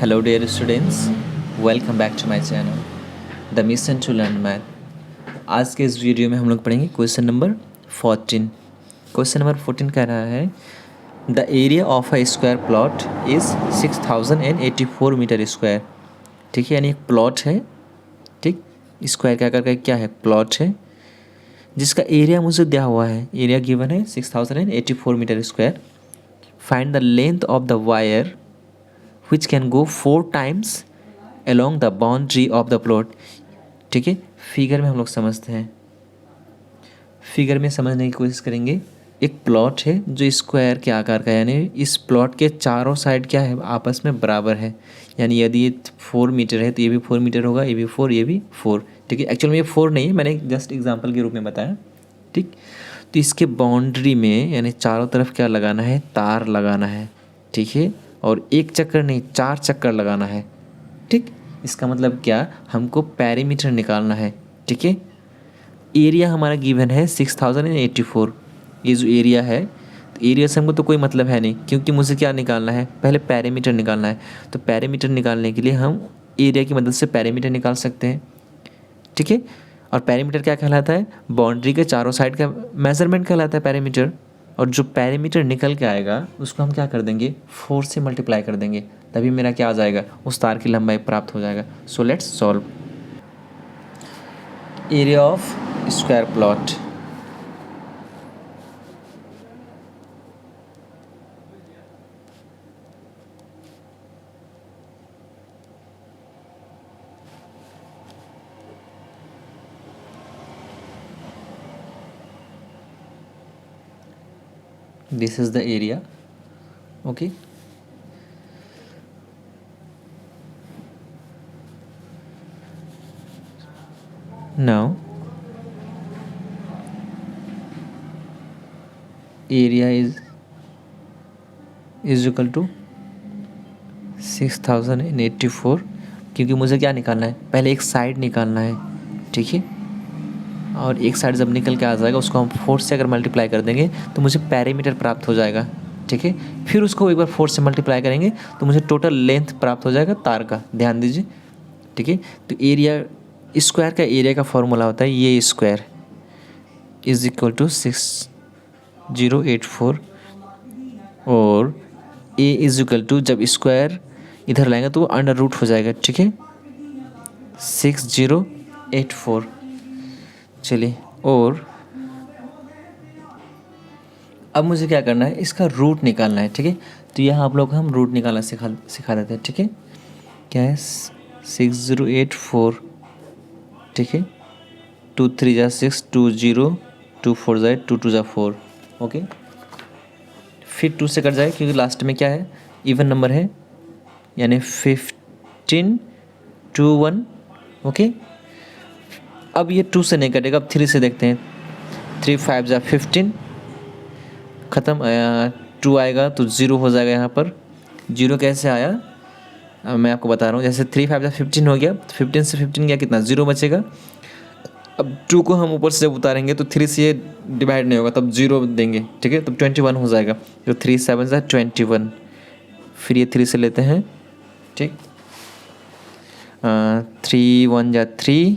Hello dear students, welcome back to my channel, The Mission to Learn Math। आज के इस video में हम लोग पढ़ेंगे क्वेश्चन नंबर 14। क्वेश्चन नंबर 14 कह रहा है the area of a square plot is 6084 metre square. ठीक है, यानी एक प्लॉट है। ठीक, स्क्वायर क्या करके क्या है, प्लॉट है, जिसका एरिया मुझे दिया हुआ है। एरिया गिवन है 6084 metre square. Find the length of the wire which can go 4 times along the boundary of the plot। ठीक है, फिगर में हम लोग समझते हैं। फिगर में समझने की कोशिश करेंगे। एक प्लॉट है जो स्क्वायर के आकार का है, यानी इस प्लॉट के चारों साइड क्या है, आपस में बराबर है। यानी यदि ये 4 मीटर है तो ये भी 4 मीटर होगा, ये भी 4, ये भी 4। ठीक है, एक्चुअल में ये 4 नहीं है, मैंने जस्ट एग्जाम्पल के रूप में बताया। ठीक, तो इसके बाउंड्री में यानी चारों तरफ क्या लगाना है, तार लगाना है। ठीक है, और एक चक्कर नहीं, 4 चक्कर लगाना है। ठीक, इसका मतलब क्या, हमको पेरीमीटर निकालना है। ठीक है, एरिया हमारा गिवन है 6084। ये जो एरिया है, तो एरिया से हमको तो कोई मतलब है नहीं, क्योंकि मुझे क्या निकालना है, पहले पेरीमीटर निकालना है। तो पेरीमीटर निकालने के लिए हम एरिया की मदद से पेरीमीटर निकाल सकते हैं। ठीक है, और पेरीमीटर क्या कहलाता है, बाउंड्री के चारों साइड का मेजरमेंट कहलाता है पेरीमीटर। और जो पेरीमीटर निकल के आएगा उसको हम क्या कर देंगे, 4 से मल्टीप्लाई कर देंगे, तभी मेरा क्या आ जाएगा, उस तार की लंबाई प्राप्त हो जाएगा। So let's solve. Area of square plot, this is the area। okay, now area is equal to 6084। क्योंकि मुझे क्या निकालना है, पहले एक साइड निकालना है। ठीक है, और एक साइड जब निकल के आ जाएगा उसको हम 4 से अगर मल्टीप्लाई कर देंगे तो मुझे पेरीमीटर प्राप्त हो जाएगा। ठीक है, फिर उसको एक बार 4 से मल्टीप्लाई करेंगे तो मुझे टोटल लेंथ प्राप्त हो जाएगा तार का, ध्यान दीजिए। ठीक है, तो एरिया, स्क्वायर का एरिया का फॉर्मूला होता है ये स्क्वायर इज इक्वल टू 6084, और ए इज इक्वल टू, जब स्क्वायर इधर लाएंगे तो वो अंडर रूट हो जाएगा। ठीक है, 6084। चलिए, और अब मुझे क्या करना है, इसका रूट निकालना है। ठीक है, तो यहाँ आप लोग हम रूट निकालना सिखा देते हैं। ठीक है, क्या है, 6084। ठीक है, 2 3 जा 6, 2 0, 2 4 जाए 2 2 जा 4। ओके, फिर 2 से कट जाए क्योंकि लास्ट में क्या है, इवन नंबर है, यानी 15 2 1। ओके, अब ये 2 से नहीं कटेगा, अब 3 से देखते हैं। 3 5 जा 15, ख़त्म। 2 आएगा तो 0 हो जाएगा। यहाँ पर 0 कैसे आया, मैं आपको बता रहा हूँ। जैसे 3 5 जा 15 हो गया, 15 से 15 गया, कितना, 0 बचेगा। अब 2 को हम ऊपर से जब उतारेंगे तो 3 से ये डिवाइड नहीं होगा, तब 0 देंगे। ठीक है, तब 21 हो जाएगा। तो 3 7 जा 21, फिर ये 3 से लेते हैं। ठीक, 3 1 जा 3,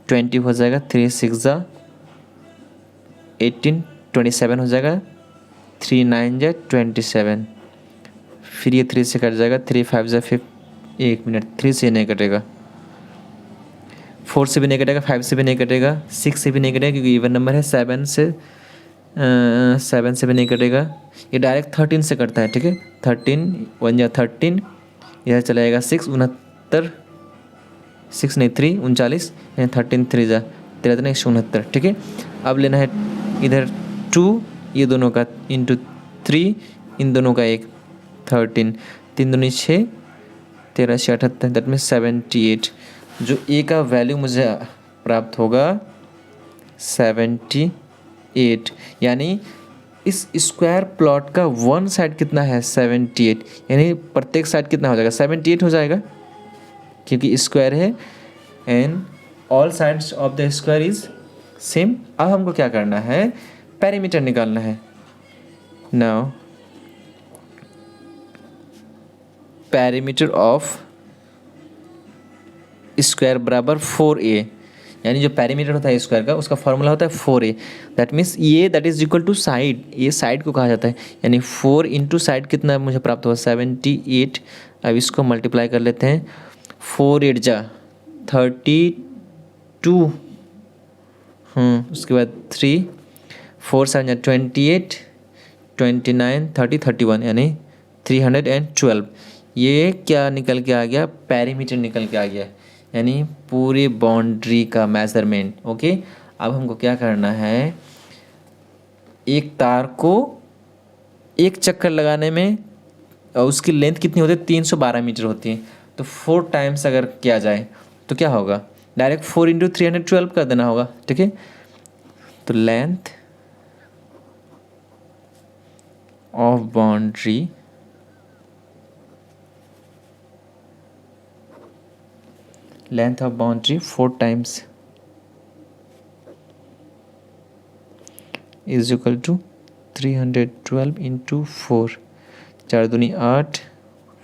20 हो जाएगा। 3 6 जा 18, 27 हो जाएगा। 3 9 जा 27, फिर ये 3 से कट जाएगा। 3 5 जा 5, 1 मिनट, 3 से नहीं कटेगा, 4 से भी नहीं कटेगा, 5 से भी नहीं कटेगा, 6 से भी नहीं कटेगा क्योंकि इवन नंबर है। 7 से भी नहीं कटेगा, ये डायरेक्ट 13 से कटता है। ठीक है, 13 1 जा 13, इधर चला जाएगा 6 69, 6 नहीं 3 39, यानी 13 3 जा 13 69। ठीक है, अब लेना है इधर 2, ये दोनों का इंटू 3, इन दोनों का 1, 13, 3 दूनी 6, 13 से 78, दैट मीन्स 78। जो ए का वैल्यू मुझे प्राप्त होगा 78, यानी इस स्क्वायर प्लॉट का वन साइड कितना है, 78, यानी प्रत्येक साइड कितना हो जाएगा, 78 हो जाएगा, क्योंकि स्क्वायर है and all sides of the square is same. अब हमको क्या करना है, पेरीमीटर निकालना है। नाउ पेरीमीटर ऑफ स्क्वायर बराबर 4a, यानी जो पेरीमीटर होता है स्क्वायर का उसका फॉर्मूला होता है 4a। दैट मीन्स ये that is equal to side, ये साइड को कहा जाता है, यानी 4 इंटू साइड कितना मुझे प्राप्त हुआ 78। अब इसको मल्टीप्लाई कर लेते हैं, 4 8 जा 32, उसके बाद 3 4 7 जा 28 29 30 31, यानी 312। ये क्या निकल के आ गया, पेरीमीटर निकल के आ गया, यानी पूरी बाउंड्री का मेजरमेंट। ओके, अब हमको क्या करना है, एक तार को एक चक्कर लगाने में उसकी लेंथ कितनी होती है, 312 मीटर होती है। तो 4 टाइम्स अगर किया जाए तो क्या होगा, डायरेक्ट 4 इंटू 312 कर देना होगा। ठीक है, तो length of boundary length of boundary 4 times is equal to 312 into 4, 4 दूनी 8,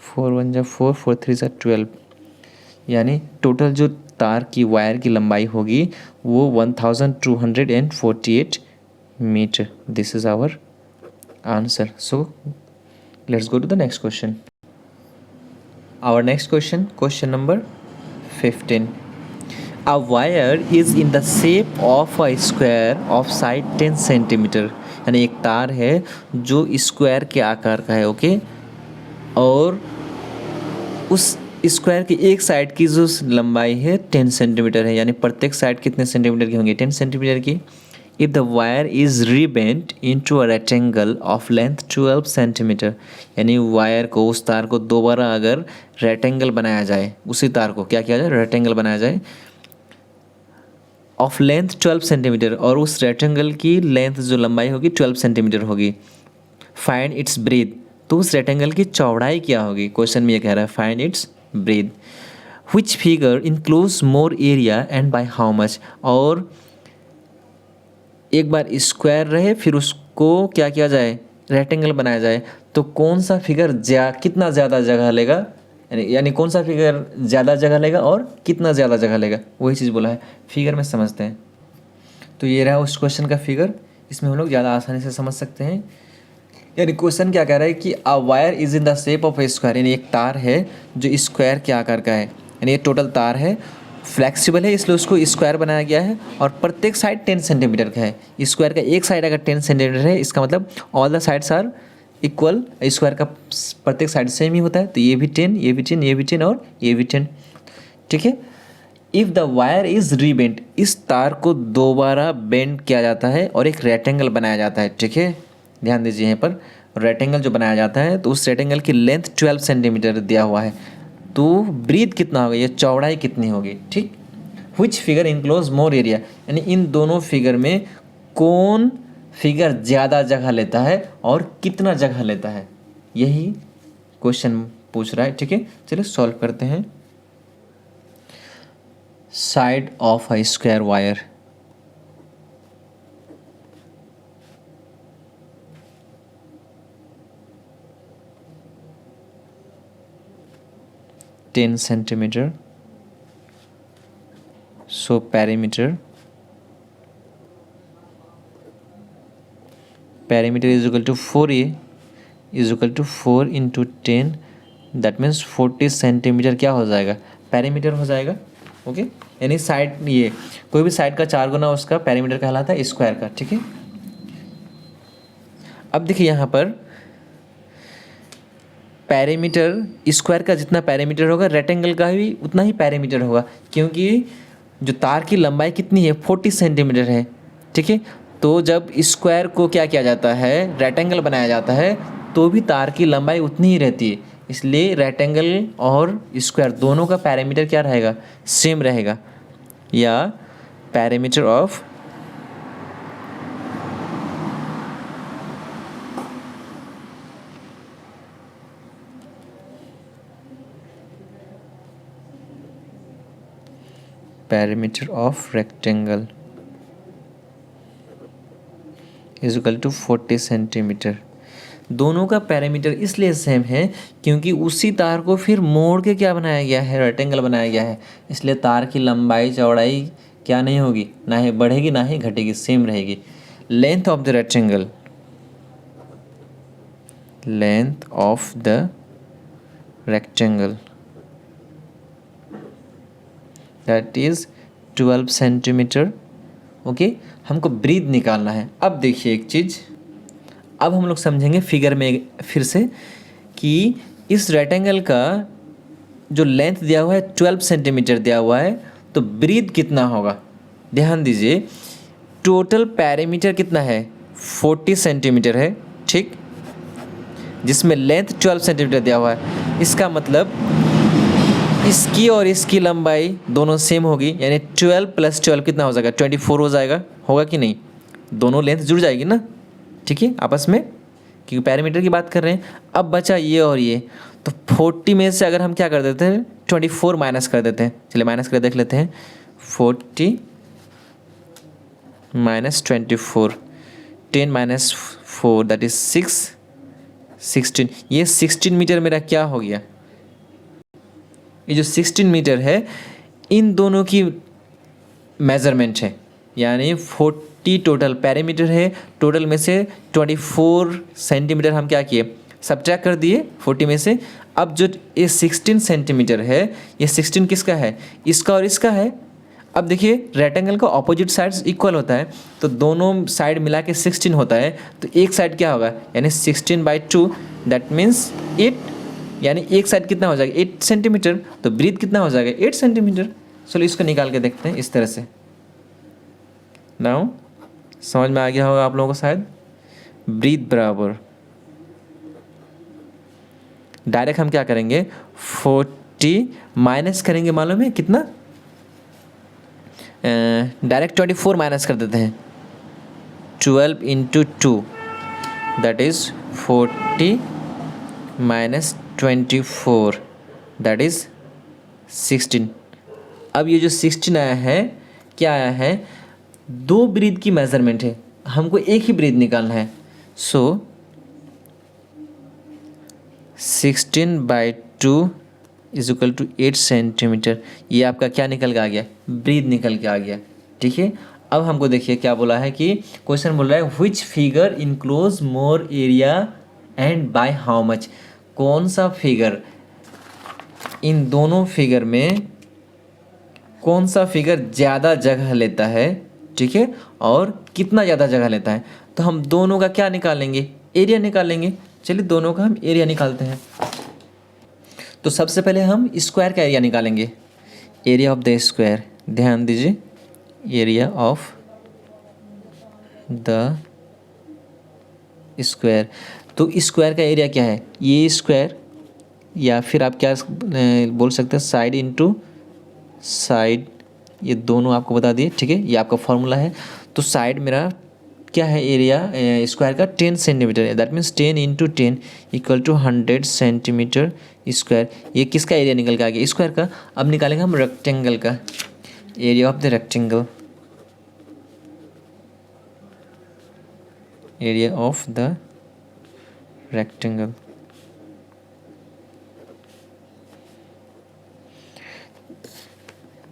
4 1 जा 4, 4 3 जा 12, यानी टोटल जो तार की वायर की लंबाई होगी वो 1248 metre. This is our answer. So let's go to the next question. Our next question, question number 15. A wire is in the shape of a square of side 10 centimetre, यानी एक तार है जो स्क्वायर के आकार का है। ओके, और उस स्क्वायर की एक साइड की जो लंबाई है 10 सेंटीमीटर है, यानी प्रत्येक साइड कितने सेंटीमीटर की होंगी, 10 सेंटीमीटर की। If the wire is rebent into a rectangle of length 12 centimetre, यानी वायर को, उस तार को दोबारा अगर रेक्टेंगल बनाया जाए, उसी तार को क्या किया जाए, रेक्टेंगल बनाया जाए ऑफ लेंथ 12 सेंटीमीटर, और उस रेक्टेंगल की लेंथ जो लंबाई होगी 12 सेंटीमीटर होगी। फाइंड इट्स ब्रेथ, तो उस रेक्टेंगल की चौड़ाई क्या होगी। क्वेश्चन में ये कह रहा है find its breath. Which figure includes more area and by how much, और एक बार स्क्वायर रहे फिर उसको क्या किया जाए, रेक्टेंगल बनाया जाए, तो कौन सा फिगर कितना ज़्यादा जगह लेगा, यानी कौन सा फिगर ज़्यादा जगह लेगा और कितना ज़्यादा जगह लेगा, वही चीज़ बोला है। फिगर में समझते हैं, तो ये रहा उस क्वेश्चन का फिगर, इसमें हम लोग ज़्यादा आसानी से समझ सकते हैं। यानी क्वेश्चन क्या कह रहा है कि a wire is in the shape of A square, यानी एक तार है जो स्क्वायर के आकार का है, यानी ये टोटल तार है, फ्लेक्सिबल है इसलिए उसको स्क्वायर बनाया गया है, और प्रत्येक साइड 10 सेंटीमीटर का है। स्क्वायर का एक साइड अगर 10 सेंटीमीटर है, इसका मतलब all the sides are equal, square का प्रत्येक साइड सेम ही होता है, तो ये भी 10, ये भी 10, ये भी 10 और ये भी 10। ठीक है, इफ़ द वायर इज रीबेंट, इस तार को दोबारा बेंड किया जाता है और एक रेक्टेंगल बनाया जाता है। ठीक है, ध्यान दीजिए यहाँ पर रेक्टेंगल जो बनाया जाता है, तो उस रेक्टेंगल की लेंथ 12 सेंटीमीटर दिया हुआ है, तो ब्रीथ कितना होगा, ये चौड़ाई कितनी होगी। ठीक, which figure enclose more area, यानी इन दोनों फिगर में कौन फिगर ज़्यादा जगह लेता है और कितना जगह लेता है, यही क्वेश्चन पूछ रहा है। ठीक है, चलिए सॉल्व करते हैं। Side of a square wire, ten centimetre, so perimeter is equal to 4a is equal to 4 into 10, that means 40 centimetre क्या हो जाएगा, पेरीमीटर हो जाएगा। ओके, यानी साइड, ये कोई भी साइड का 4 गुना उसका पेरीमीटर कहलाता है स्क्वायर का। ठीक है, अब देखिए यहाँ पर पेरीमीटर, स्क्वायर का जितना पेरीमीटर होगा रेक्टेंगल का भी उतना ही पेरीमीटर होगा, क्योंकि जो तार की लंबाई कितनी है 40 सेंटीमीटर है। ठीक है, तो जब स्क्वायर को क्या किया जाता है, रेक्टेंगल बनाया जाता है, तो भी तार की लंबाई उतनी ही रहती है, इसलिए रेक्टेंगल और स्क्वायर दोनों का पेरीमीटर क्या रहेगा, सेम रहेगा, या perimeter of rectangle is equal to 40 centimetre. दोनों का पैरामीटर इसलिए सेम है क्योंकि उसी तार को फिर मोड़ के क्या बनाया गया है, रेक्टेंगल बनाया गया है। इसलिए तार की लंबाई चौड़ाई क्या नहीं होगी, ना ही बढ़ेगी ना ही घटेगी, सेम रहेगी। Length of the rectangle, length of the rectangle that is 12 centimetre. Okay, हमको ब्रीथ निकालना है। अब देखिए एक चीज़, अब हम लोग समझेंगे फिगर में फिर से कि इस रेक्टेंगल का जो लेंथ दिया हुआ है 12 सेंटीमीटर दिया हुआ है, तो ब्रीथ कितना होगा। ध्यान दीजिए, टोटल पैरामीटर कितना है, 40 सेंटीमीटर है, ठीक, जिसमें लेंथ 12 सेंटीमीटर दिया हुआ है। इसका मतलब इसकी और इसकी लंबाई दोनों सेम होगी, यानी 12 + 12 कितना हो जाएगा, 24 हो जाएगा। होगा कि नहीं, दोनों लेंथ जुड़ जाएगी ना, ठीक है, आपस में, क्योंकि पैरामीटर की बात कर रहे हैं। अब बचा ये और ये, तो 40 में से अगर हम क्या कर देते हैं, 24 माइनस कर देते हैं। चलिए माइनस कर देख लेते हैं, 40 - 24, 10 - 4 दैट इज 6, 16। ये 16 मीटर मेरा क्या हो गया, ये जो 16 मीटर है इन दोनों की मेज़रमेंट है, यानी 40 टोटल पैरामीटर है। टोटल में से 24 सेंटीमीटर हम क्या किए, सब्ट्रैक्ट कर दिए 40 में से। अब जो ये 16 सेंटीमीटर है, ये 16 किसका है, इसका और इसका है। अब देखिए रेक्टेंगल का ऑपोजिट साइड्स इक्वल होता है, तो दोनों साइड मिला के 16 होता है, तो एक साइड क्या होगा, यानी 16/2 दैट मीन्स 8, यानी एक साइड कितना हो जाएगा, 8 सेंटीमीटर। तो ब्रीथ कितना हो जाएगा, 8 सेंटीमीटर। चलो इसको निकाल के देखते हैं इस तरह से। नाउ समझ में आ गया होगा आप लोगों को शायद। ब्रीथ बराबर, डायरेक्ट हम क्या करेंगे, 40 माइनस करेंगे, मालूम है कितना, डायरेक्ट 24 माइनस कर देते हैं, 12 × 2 दैट इज 40 - 24 दैट इज 16। अब ये जो 16 आया है, क्या आया है, 2 ब्रीथ की मेजरमेंट है, हमको एक ही ब्रीथ निकालना है। सो 16/2 इज इक्वल टू 8 सेंटीमीटर। ये आपका क्या निकल के आ गया, ब्रीथ निकल के आ गया, ठीक है। अब हमको देखिए क्या बोला है कि क्वेश्चन बोल रहा है which figure enclose more area and by how much. कौन सा फिगर, इन दोनों फिगर में कौन सा फिगर ज़्यादा जगह लेता है, ठीक है, और कितना ज़्यादा जगह लेता है। तो हम दोनों का क्या निकालेंगे, एरिया निकालेंगे। चलिए दोनों का हम एरिया निकालते हैं। तो सबसे पहले हम स्क्वायर का एरिया निकालेंगे, एरिया ऑफ द स्क्वायर। ध्यान दीजिए, एरिया ऑफ द स्क्वायर। तो स्क्वायर का एरिया क्या है, ये स्क्वायर, या फिर आप क्या बोल सकते हैं, साइड इंटू साइड, ये दोनों आपको बता दिए, ठीक है, ये आपका फॉर्मूला है। तो साइड मेरा क्या है, एरिया स्क्वायर का 10 सेंटीमीटर है, that means 10 × 10 equal to 100 centimetre square. ये किसका एरिया निकल के आ गया, स्क्वायर का। अब निकालेंगे हम रेक्टेंगल का, area of the rectangle, area of the rectangle.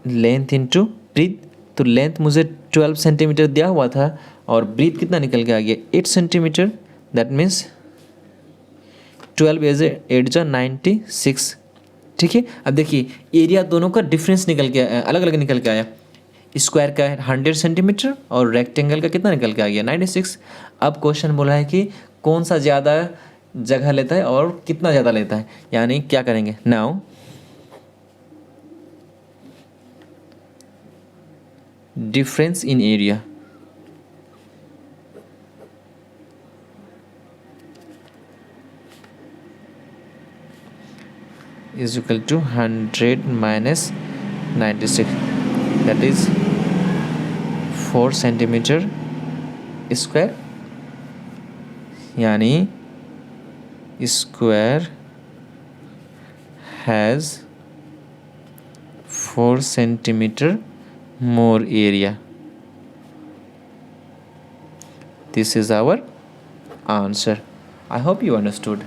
Length into breadth, तो लेंथ मुझे 12 सेंटीमीटर दिया हुआ था और ब्रीथ कितना निकल के आ गया, 8 सेंटीमीटर, दैट मीन्स 12 × 8 = 96, ठीक है। अब देखिए एरिया दोनों का डिफरेंस निकल के अलग अलग निकल के आया। स्क्वायर का 100 सेंटीमीटर और रेक्टेंगल का कितना निकल के आ गया, 96। अब क्वेश्चन बोला है कि कौन सा ज़्यादा जगह लेता है और कितना ज़्यादा लेता है, यानी क्या करेंगे, now difference in area is equal to 100 - 96 that is 4 centimetre square, यानी square has 4 centimetre more area. This is our answer. I hope you understood.